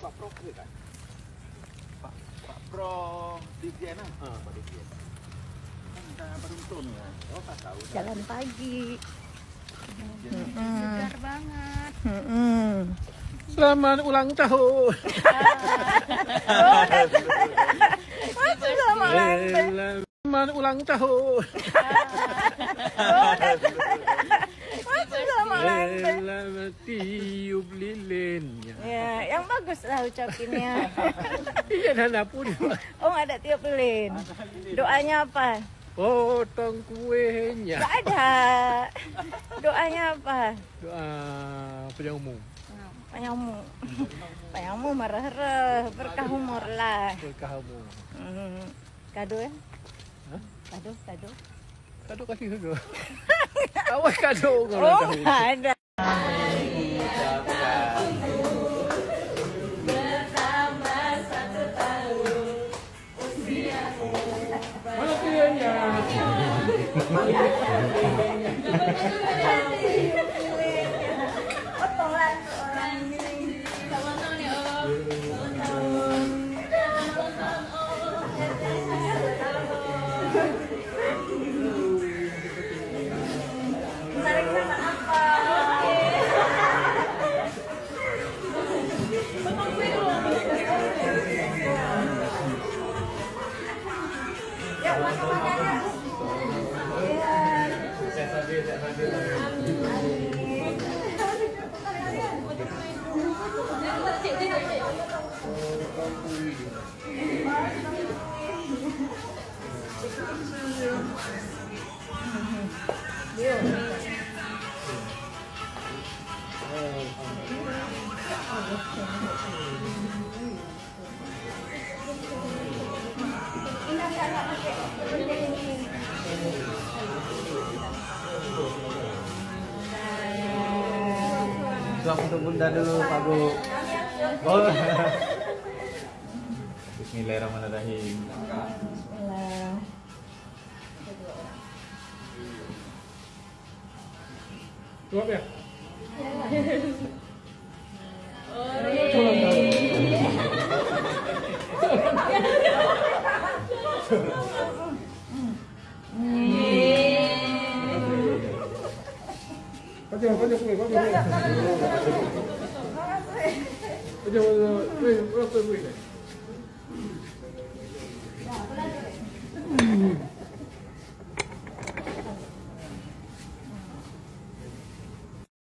Pak Prof kan? Pak Prof di Vienna. Pak di Vienna. Kan beruntun ya. Oh, tak tahu. Jalan pagi. Segar banget. Selamat ulang tahun. Selamat ulang tahun. Selamat ulang tahun. Selamat tiup lilinnya. Ya, yang bagus lah ucapinnya. Iya, dan apa dia? Oh, nggak ada tiup lilin. Doanya apa? Potong kuenya. Nggak ada. Doanya apa? Doa panjang umum. Panjangmu marah-marah, berkah umur lah. Berkah umum. Kado ya? Hah? Kado. Kado kasih kado. Awas kado kalau Oh, tahu. nggak ada. Mana kuenya? Suap untuk bunda dulu, Pak Bu. Oh. Bismillahirrahmanirrahim. Suap ya? Pajak,